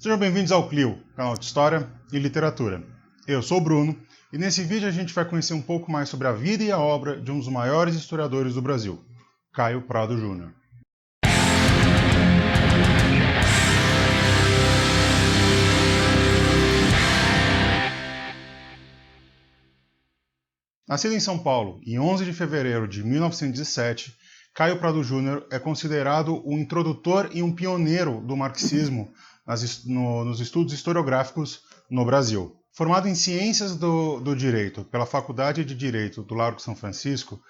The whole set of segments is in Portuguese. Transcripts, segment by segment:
Sejam bem-vindos ao Clio, canal de História e Literatura. Eu sou o Bruno e nesse vídeo a gente vai conhecer um pouco mais sobre a vida e a obra de um dos maiores historiadores do Brasil, Caio Prado Júnior. Nascido em São Paulo em 11 de fevereiro de 1907, Caio Prado Júnior é considerado um introdutor e um pioneiro do marxismo nos estudos historiográficos no Brasil. Formado em Ciências do Direito pela Faculdade de Direito do Largo São Francisco,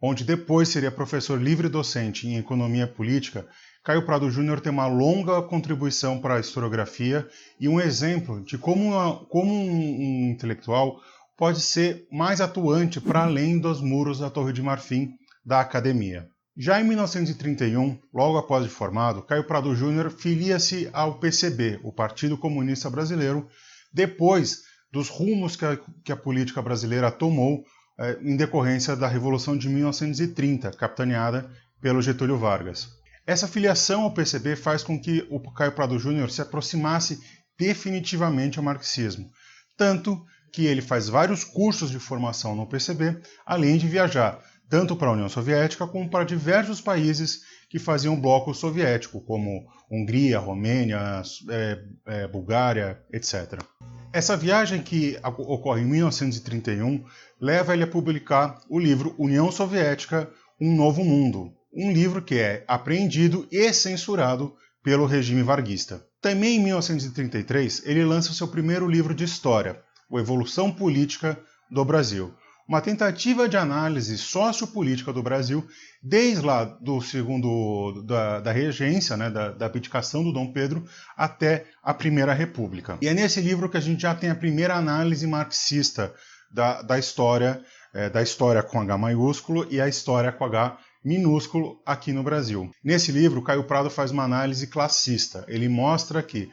onde depois seria professor livre-docente em Economia Política, Caio Prado Júnior tem uma longa contribuição para a historiografia e um exemplo de como um intelectual pode ser mais atuante para além dos muros da Torre de Marfim da academia. Já em 1931, logo após de formado, Caio Prado Júnior filia-se ao PCB, o Partido Comunista Brasileiro, depois dos rumos que a política brasileira tomou em decorrência da Revolução de 1930, capitaneada pelo Getúlio Vargas. Essa filiação ao PCB faz com que o Caio Prado Júnior se aproximasse definitivamente ao marxismo, tanto que ele faz vários cursos de formação no PCB, além de viajar tanto para a União Soviética como para diversos países que faziam bloco soviético, como Hungria, Romênia, Bulgária, etc. Essa viagem, que ocorre em 1931, leva ele a publicar o livro União Soviética, Um Novo Mundo, um livro que é apreendido e censurado pelo regime varguista. Também em 1933, ele lança o seu primeiro livro de história, O Evolução Política do Brasil, uma tentativa de análise sociopolítica do Brasil desde lá da regência, da abdicação do Dom Pedro, até a Primeira República. E é nesse livro que a gente já tem a primeira análise marxista da história com H maiúsculo e a história com H minúsculo aqui no Brasil. Nesse livro, Caio Prado faz uma análise classista. Ele mostra que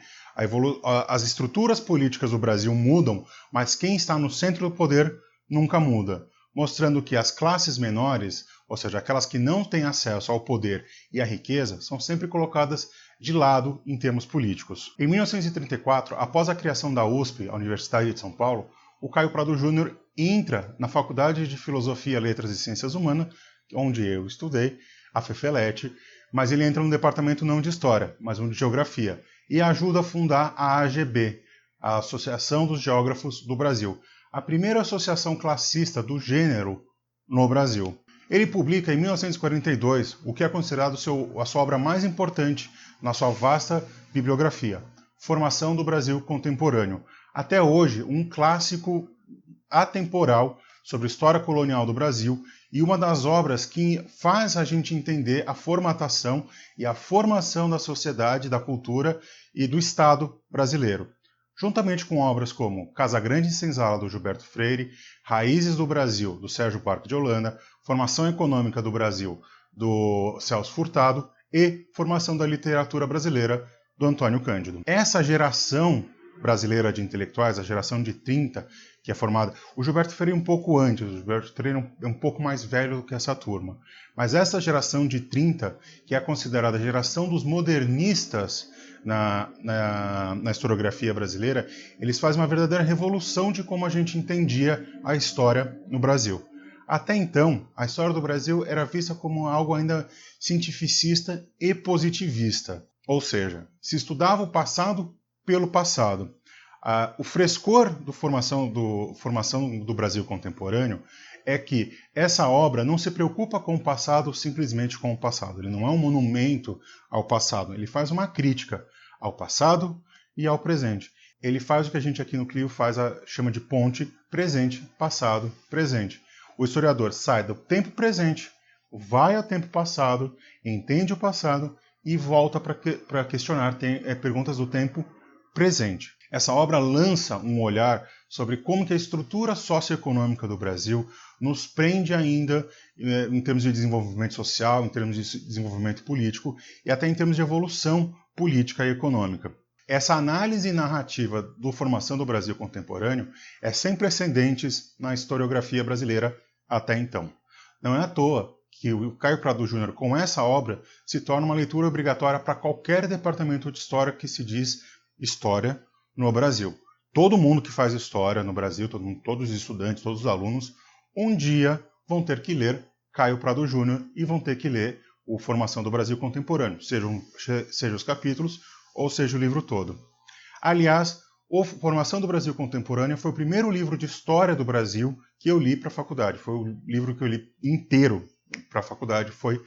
as estruturas políticas do Brasil mudam, mas quem está no centro do poder nunca muda, mostrando que as classes menores, ou seja, aquelas que não têm acesso ao poder e à riqueza, são sempre colocadas de lado em termos políticos. Em 1934, após a criação da USP, a Universidade de São Paulo, o Caio Prado Júnior entra na Faculdade de Filosofia, Letras e Ciências Humanas, onde eu estudei, a FEFELET, mas ele entra no departamento não de História, mas no de Geografia, e ajuda a fundar a AGB, a Associação dos Geógrafos do Brasil, a primeira associação classista do gênero no Brasil. Ele publica em 1942 o que é considerado a sua obra mais importante na sua vasta bibliografia, Formação do Brasil Contemporâneo, até hoje um clássico atemporal sobre a história colonial do Brasil e uma das obras que faz a gente entender a formatação e a formação da sociedade, da cultura e do Estado brasileiro, juntamente com obras como Casa Grande e Senzala, do Gilberto Freire, Raízes do Brasil, do Sérgio Buarque de Holanda, Formação Econômica do Brasil, do Celso Furtado e Formação da Literatura Brasileira, do Antônio Cândido. Essa geração brasileira de intelectuais, a geração de 30, que é formada... O Gilberto Freire um pouco antes, o Gilberto Freire é um pouco mais velho do que essa turma. Mas essa geração de 30, que é considerada a geração dos modernistas na historiografia brasileira, eles fazem uma verdadeira revolução de como a gente entendia a história no Brasil. Até então, a história do Brasil era vista como algo ainda cientificista e positivista. Ou seja, se estudava o passado pelo passado. O frescor da formação do Brasil contemporâneo é que essa obra não se preocupa com o passado simplesmente com o passado. Ele não é um monumento ao passado, ele faz uma crítica ao passado e ao presente. Ele faz o que a gente aqui no Clio chama de ponte presente, passado, presente. O historiador sai do tempo presente, vai ao tempo passado, entende o passado e volta para questionar perguntas do tempo presente. Essa obra lança um olhar sobre como que a estrutura socioeconômica do Brasil nos prende ainda em termos de desenvolvimento social, em termos de desenvolvimento político e até em termos de evolução política e econômica. Essa análise narrativa da formação do Brasil contemporâneo é sem precedentes na historiografia brasileira até então. Não é à toa que o Caio Prado Júnior, com essa obra, se torna uma leitura obrigatória para qualquer departamento de história que se diz história no Brasil. Todo mundo que faz história no Brasil, todos os estudantes, todos os alunos, um dia vão ter que ler Caio Prado Júnior e vão ter que ler o Formação do Brasil Contemporâneo, seja os capítulos ou seja o livro todo. Aliás, o Formação do Brasil Contemporâneo foi o primeiro livro de história do Brasil que eu li para a faculdade. Foi o livro que eu li inteiro para a faculdade, foi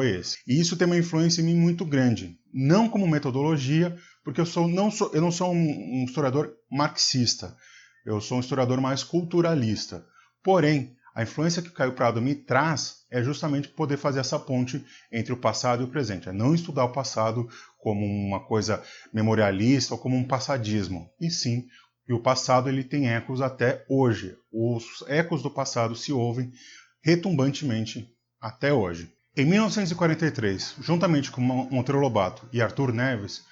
esse. E isso tem uma influência em mim muito grande. Não como metodologia, porque eu não sou um historiador marxista. Eu sou um historiador mais culturalista. Porém, a influência que o Caio Prado me traz é justamente poder fazer essa ponte entre o passado e o presente. É não estudar o passado como uma coisa memorialista ou como um passadismo. E sim, que o passado ele tem ecos até hoje. Os ecos do passado se ouvem retumbantemente até hoje. Em 1943, juntamente com Monteiro Lobato e Arthur Neves,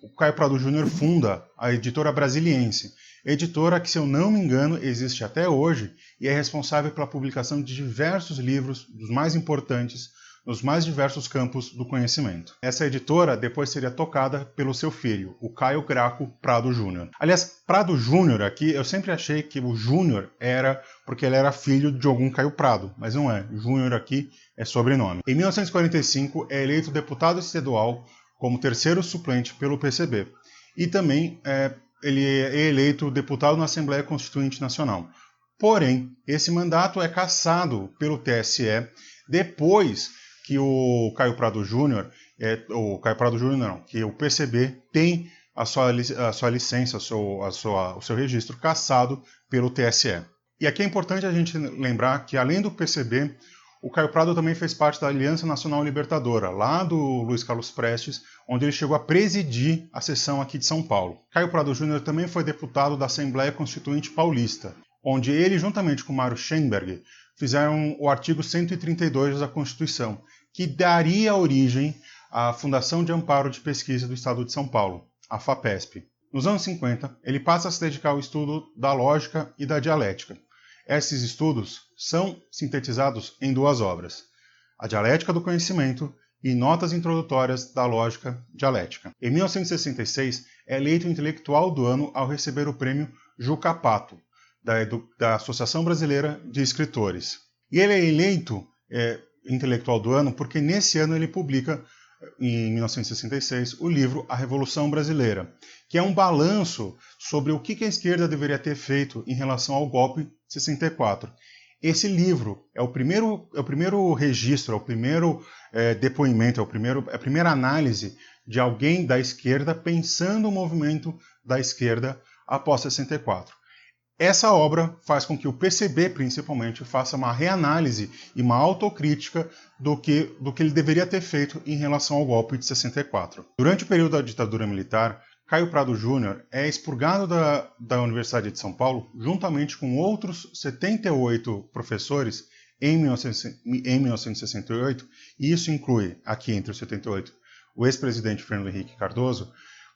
o Caio Prado Júnior funda a Editora Brasiliense, editora que, se eu não me engano, existe até hoje e é responsável pela publicação de diversos livros, dos mais importantes, nos mais diversos campos do conhecimento. Essa editora depois seria tocada pelo seu filho, o Caio Graco Prado Júnior. Aliás, Prado Júnior aqui, eu sempre achei que o Júnior era porque ele era filho de algum Caio Prado, mas não é. Júnior aqui é sobrenome. Em 1945, é eleito deputado estadual como terceiro suplente pelo PCB. E também ele é eleito deputado na Assembleia Constituinte Nacional. Porém, esse mandato é cassado pelo TSE depois que o Caio Prado Júnior, que o PCB tem a sua licença, o seu registro cassado pelo TSE. E aqui é importante a gente lembrar que, além do PCB, o Caio Prado também fez parte da Aliança Nacional Libertadora, lá do Luiz Carlos Prestes, onde ele chegou a presidir a sessão aqui de São Paulo. Caio Prado Júnior também foi deputado da Assembleia Constituinte Paulista, onde ele, juntamente com Mário Schemberg, fizeram o artigo 132 da Constituição, que daria origem à Fundação de Amparo de Pesquisa do Estado de São Paulo, a FAPESP. Nos anos 50, ele passa a se dedicar ao estudo da lógica e da dialética. Esses estudos são sintetizados em duas obras, A Dialética do Conhecimento e Notas Introdutórias da Lógica Dialética. Em 1966, é eleito intelectual do ano ao receber o prêmio Juca Pato, da Associação Brasileira de Escritores. E ele é eleito intelectual do ano porque nesse ano ele publica, em 1966, o livro A Revolução Brasileira, que é um balanço sobre o que a esquerda deveria ter feito em relação ao golpe de 64. Esse livro é o primeiro registro, é o primeiro depoimento, é a primeira análise de alguém da esquerda pensando o movimento da esquerda após 64. Essa obra faz com que o PCB, principalmente, faça uma reanálise e uma autocrítica do que ele deveria ter feito em relação ao golpe de 64. Durante o período da ditadura militar, Caio Prado Júnior é expurgado da Universidade de São Paulo, juntamente com outros 78 professores, em 1968, e isso inclui, aqui entre os 78, o ex-presidente Fernando Henrique Cardoso,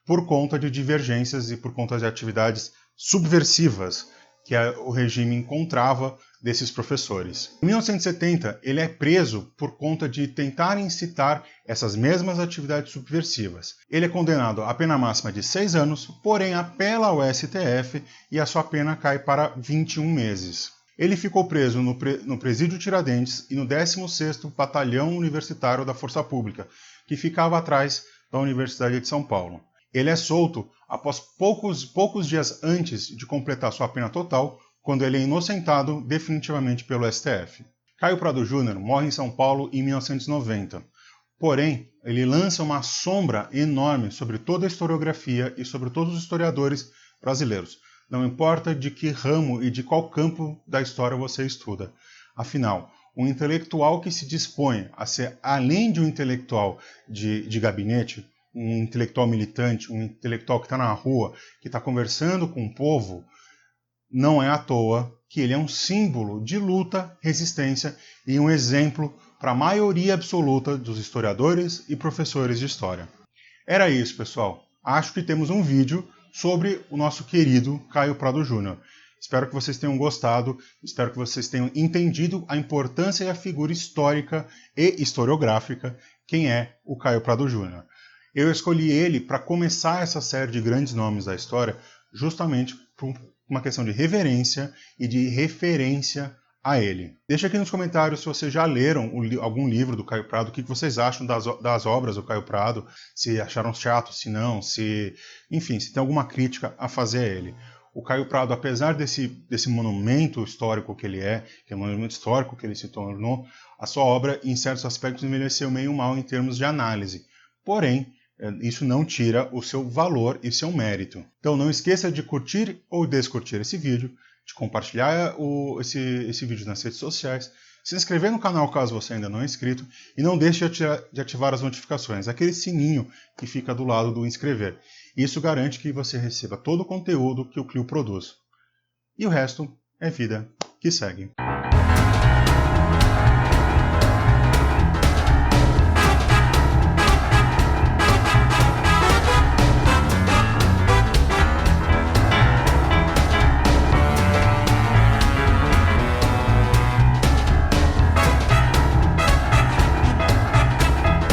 por conta de divergências e por conta de atividades subversivas que o regime encontrava desses professores. Em 1970, ele é preso por conta de tentar incitar essas mesmas atividades subversivas. Ele é condenado à pena máxima de 6 anos, porém apela ao STF e a sua pena cai para 21 meses. Ele ficou preso no Presídio Tiradentes e no 16º Batalhão Universitário da Força Pública, que ficava atrás da Universidade de São Paulo. Ele é solto após poucos dias antes de completar sua pena total, quando ele é inocentado definitivamente pelo STF. Caio Prado Júnior morre em São Paulo em 1990. Porém, ele lança uma sombra enorme sobre toda a historiografia e sobre todos os historiadores brasileiros. Não importa de que ramo e de qual campo da história você estuda. Afinal, um intelectual que se dispõe a ser, além de um intelectual de gabinete, um intelectual militante, um intelectual que está na rua, que está conversando com o povo, não é à toa que ele é um símbolo de luta, resistência e um exemplo para a maioria absoluta dos historiadores e professores de história. Era isso, pessoal. Acho que temos um vídeo sobre o nosso querido Caio Prado Júnior. Espero que vocês tenham gostado, espero que vocês tenham entendido a importância e a figura histórica e historiográfica quem é o Caio Prado Júnior. Eu escolhi ele para começar essa série de grandes nomes da história, justamente por uma questão de reverência e de referência a ele. Deixa aqui nos comentários se vocês já leram algum livro do Caio Prado, o que vocês acham das obras do Caio Prado, se acharam chato, se não, enfim, se tem alguma crítica a fazer a ele. O Caio Prado, apesar desse monumento histórico que ele é, que é um monumento histórico que ele se tornou, a sua obra, em certos aspectos, envelheceu meio mal em termos de análise. Porém, isso não tira o seu valor e seu mérito. Então não esqueça de curtir ou descurtir esse vídeo, de compartilhar esse vídeo nas redes sociais, se inscrever no canal caso você ainda não é inscrito e não deixe de ativar as notificações, aquele sininho que fica do lado do inscrever. Isso garante que você receba todo o conteúdo que o Clio produz. E o resto é vida que segue.